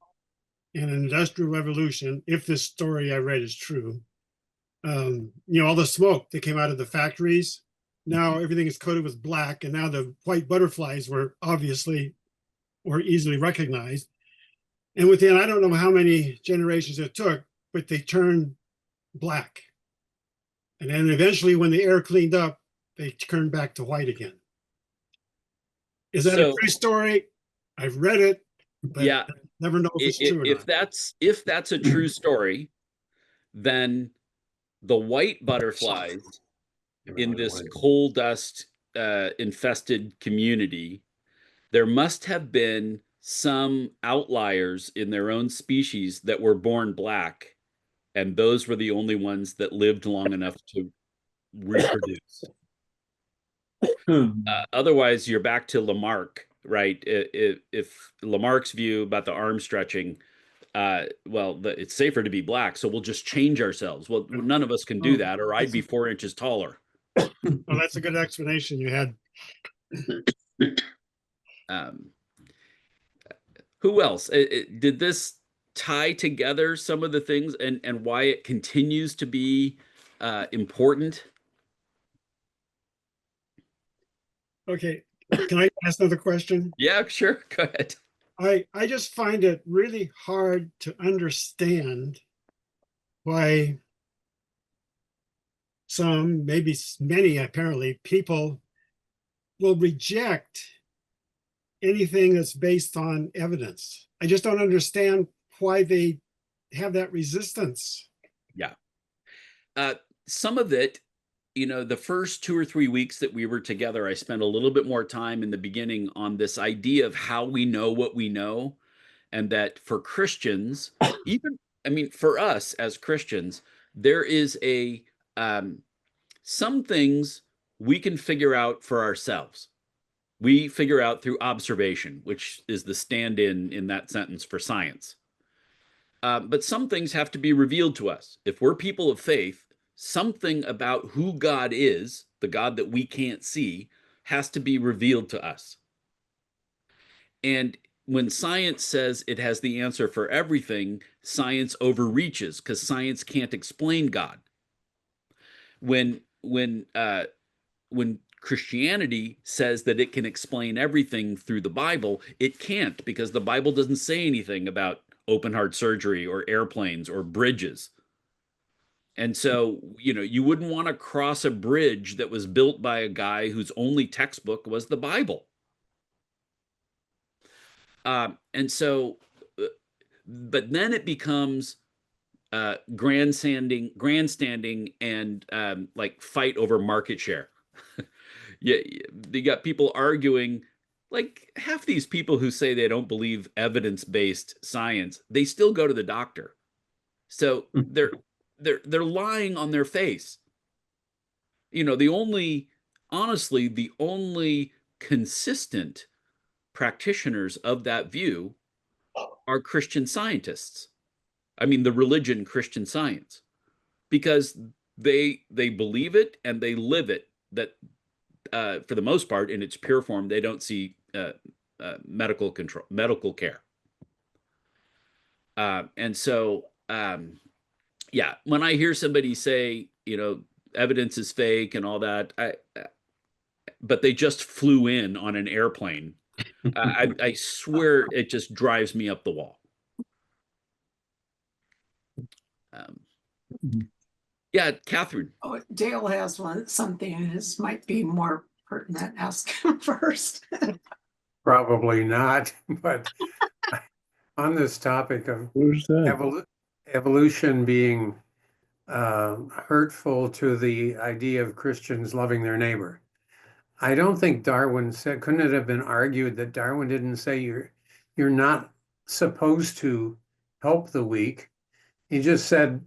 in an industrial revolution, if this story I read is true. All the smoke that came out of the factories, now everything is coated with black, and now the white butterflies were easily recognized. And within, I don't know how many generations it took, but they turned black. And then eventually when the air cleaned up, they turned back to white again. Is that a true story? I've read it, but yeah, I never know if it's true or not. If that's a true story, then the white butterflies in this coal dust infested community, there must have been some outliers in their own species that were born black, and those were the only ones that lived long enough to reproduce. Otherwise, you're back to Lamarck, right? If Lamarck's view about the arm stretching, it's safer to be black, so we'll just change ourselves. Well, none of us can do that, or I'd be 4 inches taller. Well, that's a good explanation you had. Who else? Did this tie together some of the things and why it continues to be important? Okay, can I ask another question? Yeah, sure. Go ahead. I just find it really hard to understand why some, maybe many apparently, people will reject anything that's based on evidence. I just don't understand why they have that resistance. Yeah. Some of it, the first 2 or 3 weeks that we were together, I spent a little bit more time in the beginning on this idea of how we know what we know, and that for Christians, for us as Christians, there is some things we can figure out for ourselves. We figure out through observation, which is the stand-in in that sentence for science. But some things have to be revealed to us. If we're people of faith, something about who God is, the God that we can't see, has to be revealed to us. And when science says it has the answer for everything, science overreaches because science can't explain God. When Christianity says that it can explain everything through the Bible, it can't, because the Bible doesn't say anything about open heart surgery or airplanes or bridges. And so, you wouldn't want to cross a bridge that was built by a guy whose only textbook was the Bible. And so, but then it becomes grandstanding and like fight over market share. Yeah, you got people arguing, like half these people who say they don't believe evidence-based science, they still go to the doctor. So they're lying on their face. Honestly, the only consistent practitioners of that view are Christian scientists. I mean, the religion Christian Science, because they believe it and they live it, that for the most part, in its pure form, they don't see medical care. And so, yeah, when I hear somebody say, evidence is fake and all that, but they just flew in on an airplane, I swear it just drives me up the wall. Yeah, Catherine. Oh, Dale has something, and this might be more pertinent. Ask him first. Probably not, but on this topic of evolution being hurtful to the idea of Christians loving their neighbor, I don't think Darwin said, couldn't it have been argued that Darwin didn't say you're not supposed to help the weak? He just said,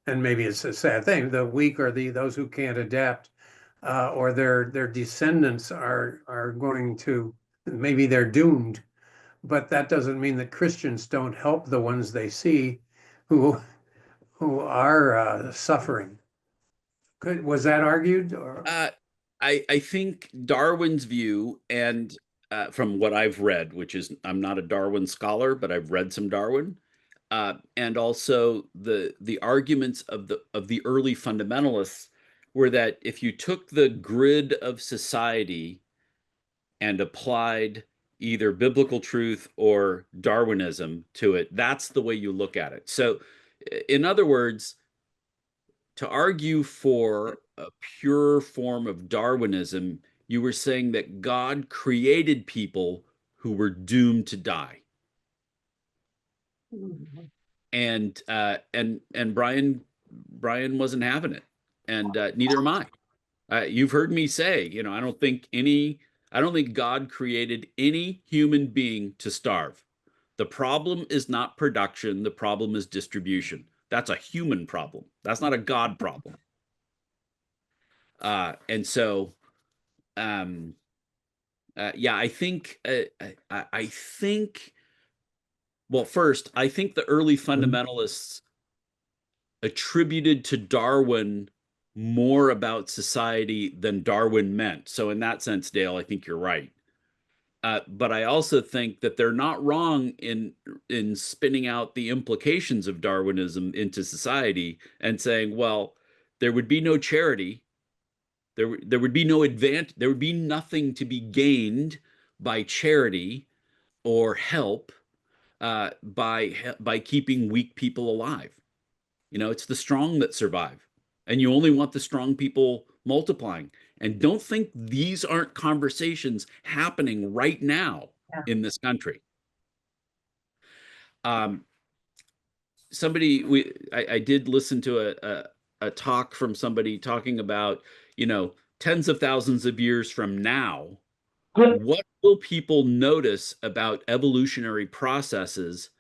and maybe it's a sad thing, the weak are those who can't adapt, or their descendants are going to, maybe they're doomed. But that doesn't mean that Christians don't help the ones they see who are suffering. Was that argued? Or? I think Darwin's view, and from what I've read, which is, I'm not a Darwin scholar, but I've read some Darwin, and also the arguments of the early fundamentalists were that if you took the grid of society and applied either biblical truth or Darwinism to it, that's the way you look at it. So, in other words, to argue for a pure form of Darwinism, you were saying that God created people who were doomed to die. And Brian wasn't having it, and neither am I. You've heard me say, I don't think God created any human being to starve. The problem is not production. The problem is distribution. That's a human problem. That's not a God problem. And so, yeah, I think, well, first, I think the early fundamentalists attributed to Darwin more about society than Darwin meant. So in that sense, Dale, I think you're right. But I also think that they're not wrong in spinning out the implications of Darwinism into society and saying, well, there would be no charity. There would be no advantage. There would be nothing to be gained by charity or help by keeping weak people alive. It's the strong that survive. and you only want the strong people multiplying. And don't think these aren't conversations happening right now in this country. I did listen to a talk from somebody talking about, tens of thousands of years from now, what will people notice about evolutionary processes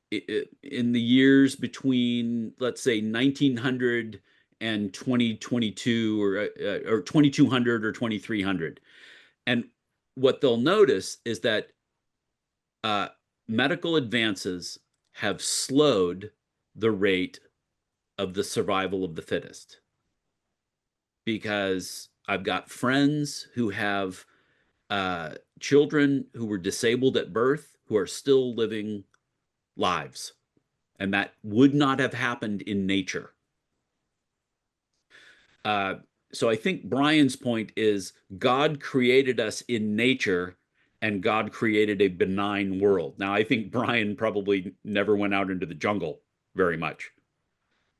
in the years between, let's say, 1900 and 2022, or 2200 or 2300? And what they'll notice is that medical advances have slowed the rate of the survival of the fittest. Because I've got friends who have children who were disabled at birth who are still living lives, and that would not have happened in nature. So I think Brian's point is God created us in nature, and God created a benign world. Now, I think Brian probably never went out into the jungle very much,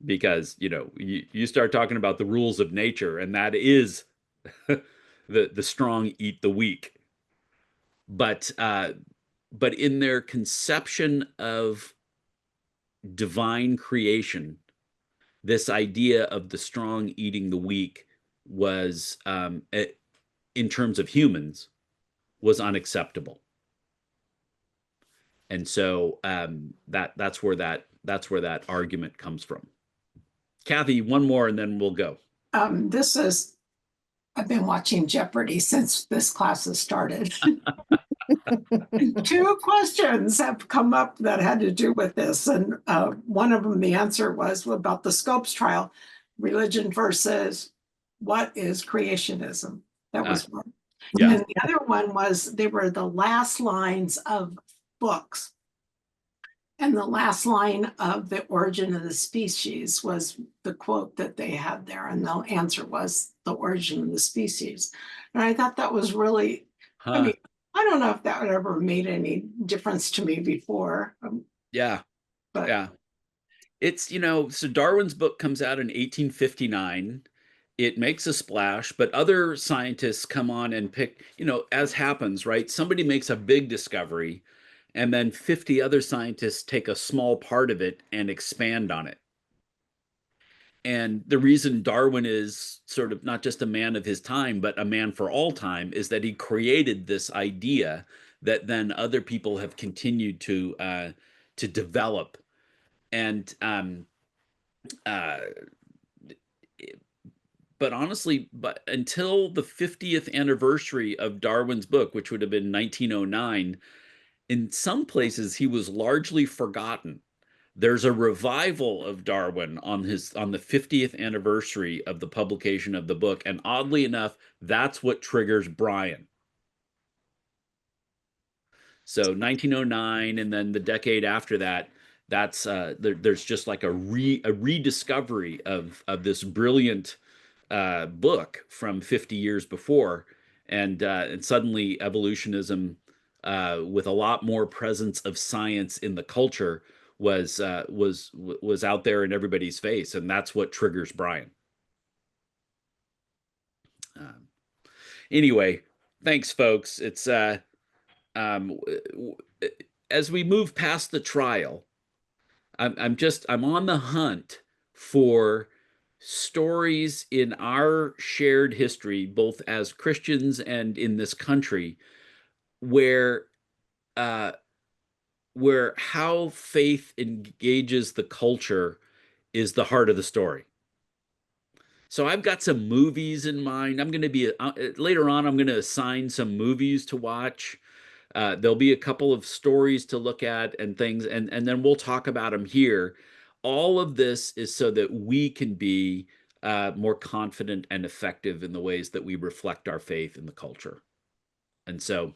because you start talking about the rules of nature, and that is the strong eat the weak. But in their conception of divine creation, this idea of the strong eating the weak was, in terms of humans, was unacceptable. And so that's where that argument comes from. Kathy, one more and then we'll go. I've been watching Jeopardy since this class has started. Two questions have come up that had to do with this. And one of them, the answer was about the Scopes trial, religion versus what is creationism. That was one. Yeah. And the other one was, they were the last lines of books. And the last line of The Origin of the Species was the quote that they had there. And the answer was The Origin of the Species. And I thought that was really, I mean, I don't know if that would ever made any difference to me before. Yeah. But yeah. It's, so Darwin's book comes out in 1859. It makes a splash, but other scientists come on and pick, as happens, right? Somebody makes a big discovery, and then 50 other scientists take a small part of it and expand on it. And the reason Darwin is sort of not just a man of his time, but a man for all time, is that he created this idea that then other people have continued to develop. And but honestly, until the 50th anniversary of Darwin's book, which would have been 1909, in some places he was largely forgotten. There's a revival of Darwin on the 50th anniversary of the publication of the book, and oddly enough, that's what triggers Brian. So 1909, and then the decade after that, that's there's just like a rediscovery of this brilliant book from 50 years before, and suddenly evolutionism, with a lot more presence of science in the culture, was out there in everybody's face, and that's what triggers Brian. Anyway, thanks, folks. It's as we move past the trial, I'm on the hunt for stories in our shared history, both as Christians and in this country, where how faith engages the culture is the heart of the story. So I've got some movies in mind. I'm going to be later on, I'm going to assign some movies to watch. There'll be a couple of stories to look at and things, and then we'll talk about them here. All of this is so that we can be more confident and effective in the ways that we reflect our faith in the culture. And so,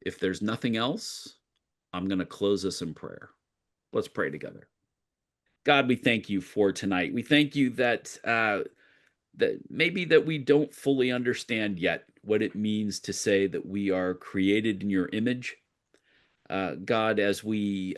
if there's nothing else, I'm going to close us in prayer. Let's pray together. God, we thank you for tonight. We thank you that maybe that we don't fully understand yet what it means to say that we are created in your image. God, as we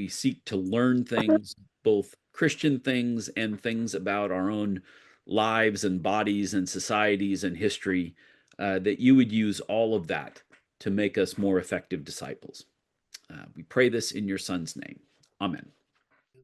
seek to learn things both Christian things and things about our own lives and bodies and societies and history, that you would use all of that to make us more effective disciples. We pray this in your Son's name. Amen.